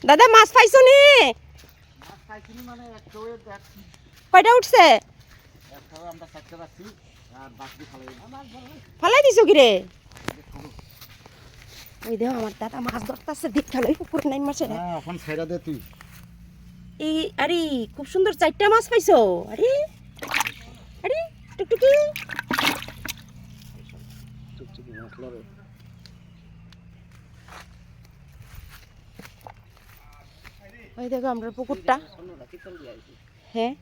দাদা মাছ পাইছো নি? কয়টা উঠছে? ফালাই দিছো কি রে? ওই দেখ আমার দাদা মাছ ধরতেছে, দিক খেলো পুকুর নাই মাছে। এখন ছেড়ে দে তুই। এই আরে খুব সুন্দর 4টা মাছ পাইছো। আরে আরে টুকটুকি ওই দেখো আমরা পুকুরটা। হ্যাঁ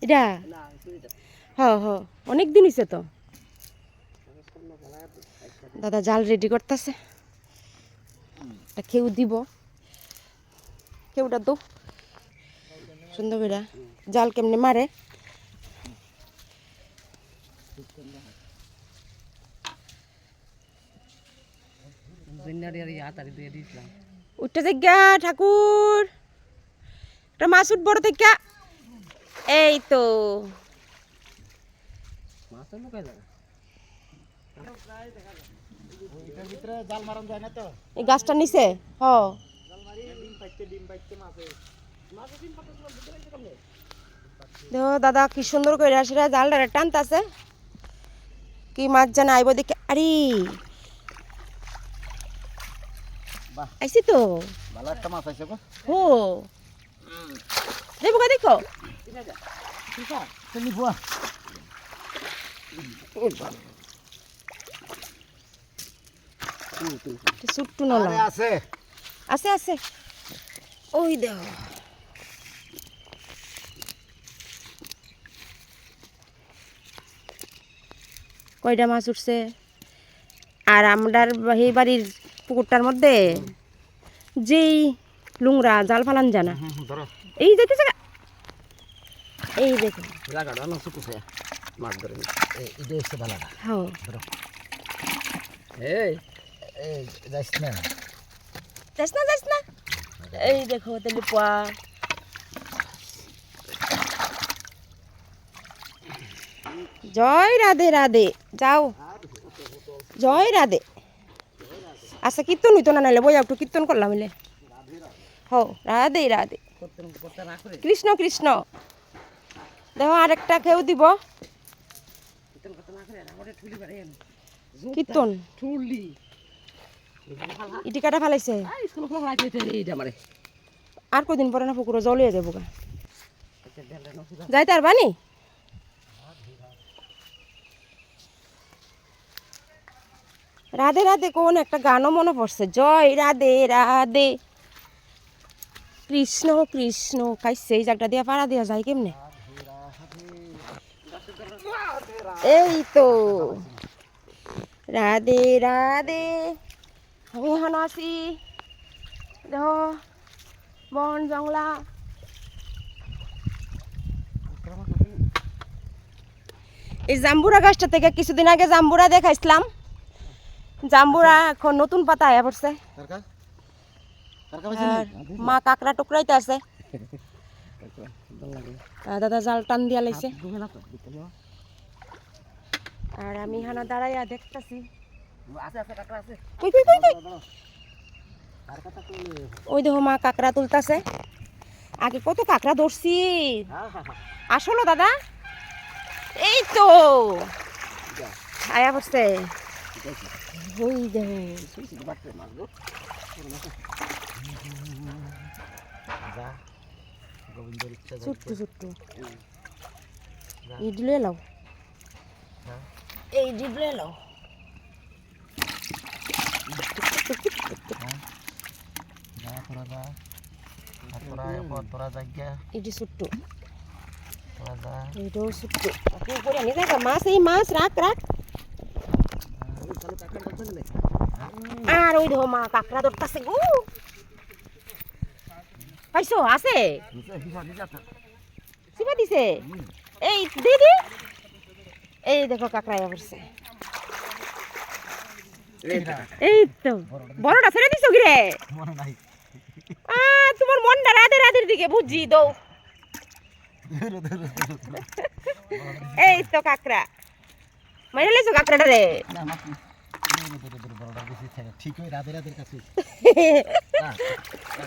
এটা হ্যাঁ হ্যাঁ অনেক দিন হয়েছে তো। দাদা জাল রেডি করতেছে, কেউ দিব, কেউটা তো সুন্দর করে জাল কেমনে মারে। উঠতে দেখা ঠাকুর, একটা মাছ উঠ বড় দেখা। এই তো এই গাছটার নিচে দেখো দাদা কি সুন্দর করে সেটা জালটা টানতেছে। কি মাছ জানা আইব দেখে। আরে আইসি তো ভালো একটা মাছ আছে গো। ও দেখো দেখো সুট্টু নলা আছে আছে আছে। ওই দেখো কয়টা মাছ উঠছে। আর আমরার এই বাড়ির পুকুরটার মধ্যে যেই লুংরা জাল ফালান জানা এই যেতেছে। এই দেখো জায়গাটা না ছোটছে মাছ ধরে এটা হচ্ছে ভালোটা। হ্যাঁ এই এই যাইস না যাস না যাস না। এই দেখো তাহলে পোয়া জয় রাধে রাধে যাও জয় রাধে। আচ্ছা কীর্তন হইতো না নাইলে বইয়া একটু কীর্তন করলাম মিলে। হো রাধে রাধে কৃষ্ণ কৃষ্ণ। দেখো আরেকটা কেউ দিব কীর্তন ইটি কাটা ফেলাইছে। আর কদিন পরে না পুকুরে জলিয়ে যাবো গা যাইতে আর বানি। রাধে রাধে কোন একটা গানও মনে পড়ছে, জয় রাধে রাধে কৃষ্ণ কৃষ্ণ। খাইছে এই জায়গাটা দিয়া পাড়া দিয়া যায় কেমনে। এই তো রাধে রাধে। আমি এখন আছি দেখো বন জংলা। এই জাম্বুরা গাছটা থেকে কিছুদিন আগে জাম্বুরা দেখাইছিলাম। জাম্বুরা এখন নতুন পাতা আয়া পড়ছে। আর মা কাকড়া টুকরাইতে আছে। দাদা জাল টান দিয়া লাইছে। আর আমি হানা দাঁড়াইয়া দেখতেছি। ওই দেখো মা কাকড়া তুলতাছে। আগে কত কাকড়া ধরছি আসলো দাদা। এই তো আয়া পড়ছে। ওই দেখো ছোট্ট ছোট্ট ইডলে লাও, এই ডিবলে লাও। এটি ছোট্ট এইটাও ছোট্ট। মাছ এই মাছ রাখ রাখ। আর ওই দেখো মা কাকড়া ধরতেছে গো। পাইছো আছে সিপা দিছে। এই দিদি এই দেখো কাকড়া পড়ছে। এই তো বড়টা ছেড়ে দিছো কি রে? তোমার মনটা রাধে রাধের দিকে বুঝি দৌ। এই তো কাকড়া মাইরে লাইছো কাকড়াটা রে। ঠিক ওই রাধের কাছে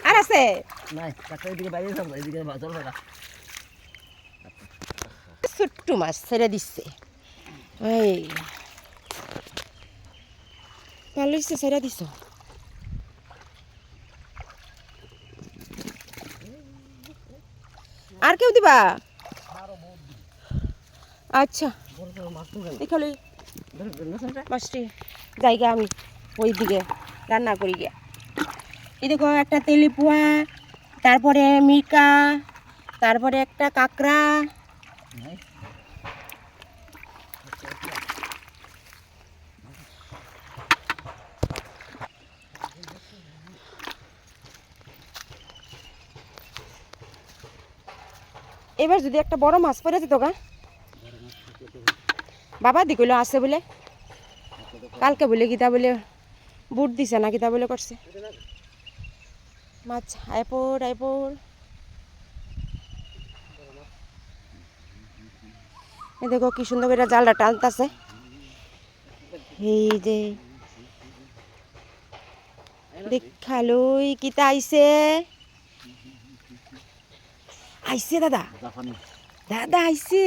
আর আছে নাই কাকা এদিকে বাইরে যাবো এদিকে বাজার বেড়া ছোট্ট মাছ ছেড়ে দিচ্ছে এই ভালো হচ্ছে ছেড়ে দিছ আর কেউ দিবা আচ্ছা দেখালি মাছটি জায়গা আমি ওই দিকে রান্না করি গিয়া এই দেখো একটা তেলি পোয়া তারপরে মিরকা তারপরে একটা কাঁকড়া এবার যদি একটা বড় মাছ পড়ে যেত গা বাবা দি কইলো আছে বলে কালকে বলে গীতা বলে বুট দিছে না গীতা বলে করছে মাছ আইপোর এই দেখো কি সুন্দর করে জালটা টানতাছে এই যে দেখালই কিতা আইছে আইছে দাদা দাদা আইছে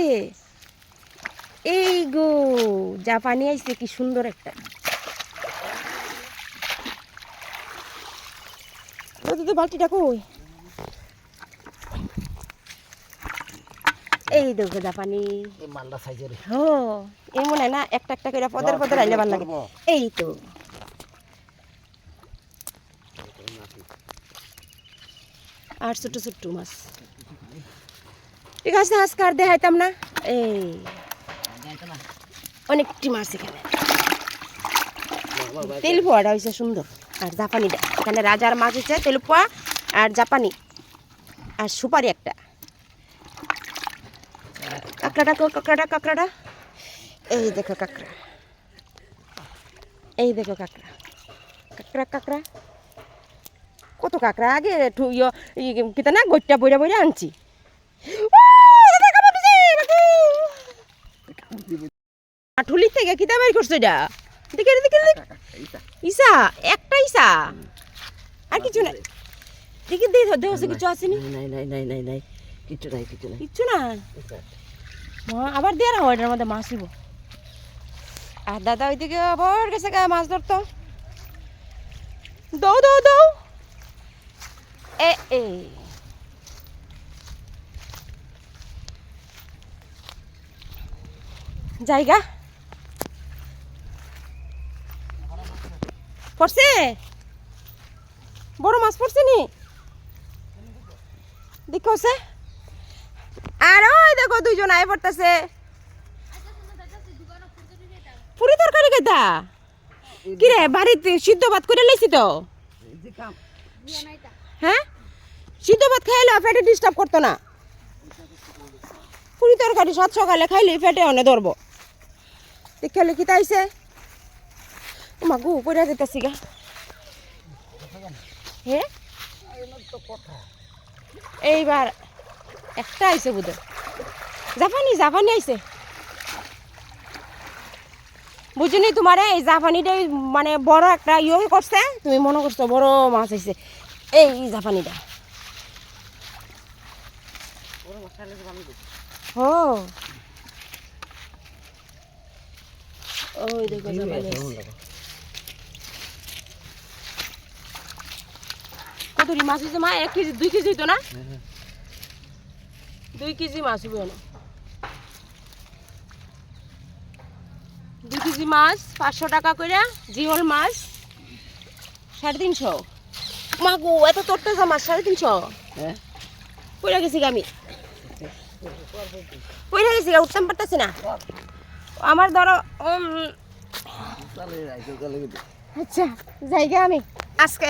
এই গো জাপানি আইছে কি সুন্দর একটা তো বালতিটা কই এই দেখো জাপানি এই মালটা সাইজের ও এই মনে হয় না একটা একটা করে পদের পদের আইলে ভালো লাগে এই তো আর ছোট ছোট মাছ ঠিক আছে আজকে আর দেখাইতাম না এই অনেকটি মাছ এখানে তেল পোয়াটা হয়েছে সুন্দর আর জাপানিটা এখানে রাজার মাছ হচ্ছে তেল পোয়া আর জাপানি আর সুপারি একটা কাঁকড়াটা এই দেখো কাঁকড়া এই দেখো কাঁকড়া কত কাঁকড়া আগে কিতা না গইটা বইরা আনছি ঠুলি থেকে কিতা বের করছো এটা দেখে ইসা একটা ইসা আর কিছু না দেখি দেহসে কিছু আসেনি নাই কিছু নাই কিচ্ছু না আবার দিয়ে রাখো এটার মধ্যে মাছ হইব আর দাদা ওইদিকে আবার গেছে গায়ে মাছ ধরতো দৌ এ জায়গা পড়ছে বড় মাছ পড়ছে নি দেখছে আর ওই দেখো দুইজন আয় পড়তেছে পুরি তরকারি কেটা কিরে বাড়িতে সিদ্ধ ভাত করে লাইছি তো হ্যাঁ সিদ্ধ ভাত খাইলে পেটে ডিস্টার্ব করতো না পুরি তরকারি সাত সকালে খাইলে পেটে অনে ধরবো দেখলে কি তাইছে মা গু পড়ে যেতেছি গা হ্যাঁ এইবার একটা আইছে বুধ জাপানি আইছে বুঝিনি তোমার এই জাপানিটাই মানে বড় একটা ইয়ে করছে তুমি মনে করছো বড় মাছ আইছে এই জাপানিটা ও ওই দেখো জাপানি কতটি মাছ হয়েছে মা 1 কেজি 2 কেজি হইতো না 2 কেজি মাছ হবে না 2 কেজি মাছ 500 টাকা করে জিওল মাছ 350 মা গো এত তোরটা মাছ 350 হ্যাঁ পড়ে গেছি আমি পড়ে গেছি উঠতাম পারতাছি না আমার ধরো আচ্ছা জায়গা আমি আজকে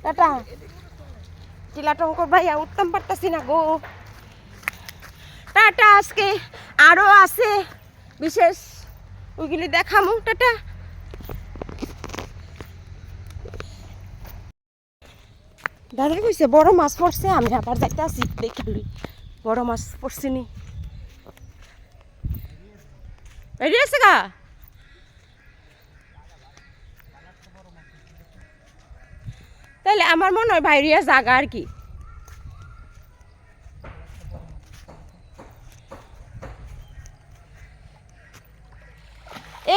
টাটা টিলাটঙ্কর ভাইয়া উঠতাম পারতাছি না গো টাটা আজকে আরো আছে বিশেষ ওইগুলি দেখামু টাটা দাদা কইছে বড় মাছ পড়ছে আমি আবার যাইতে আসি দেখলি বড় মাছ পড়ছে নি রেডি আছে গা তাহলে আমার মনে হয় বাইরিয়া জাগা আর কি।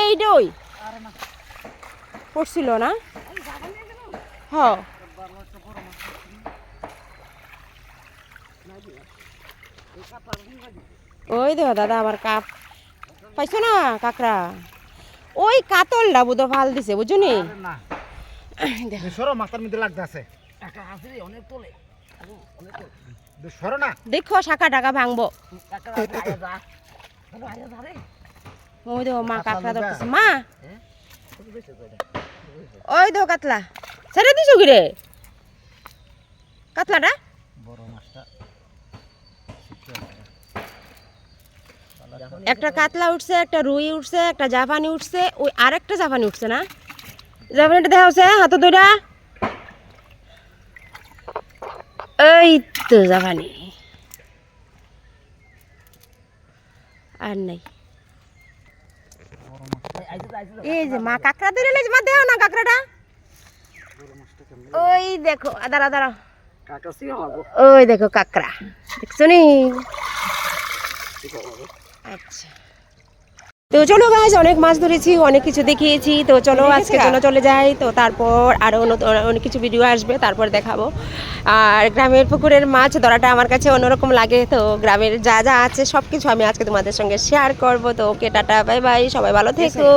এই ডই পড়ছিল না? হ ওই দেখো দাদা আবার কাপ পাইছো না কাকড়া? ওই কাতলটা বুধ ভাল দিছে বুঝুনি। না সরো মাথার মধ্যে লাগতেছে সরো না দেখো শাখা টাকা ভাঙবো। ওই দেখো মা কাকড়া ধরতেছে মা। ওই দেখো কাতলা ছেড়ে দিছো কি রে কাতলাটা? বড় মাছটা একটা কাতলা উঠছে, একটা রুই উঠছে, একটা জাপানি উঠছে, ওই আরেকটা জাপানি উঠছে না? জাপানিটা দেখা হচ্ছে হাতে ধরা। এই তো জাপানি আর নাই। এই যে মা কাঁকড়া ধরে লেজ মা দেও না কাঁকড়াটা। ওই দেখো দাঁড়া দাঁড়া ওই দেখো কাঁকড়া দেখছো নি? আচ্ছা তো চলো গাইজ অনেক মাছ ধরেছি, অনেক কিছু দেখিয়েছি, তো চলো আজকের জন্য চলে যাই। তো তারপর আরও অনেক কিছু ভিডিও আসবে, তারপর দেখাবো। আর গ্রামের পুকুরের মাছ ধরাটা আমার কাছে অন্যরকম লাগে, তো গ্রামের যা যা আছে সব কিছু আমি আজকে তোমাদের সঙ্গে শেয়ার করবো। তো ওকে টাটা বাই বাই, সবাই ভালো থেকো।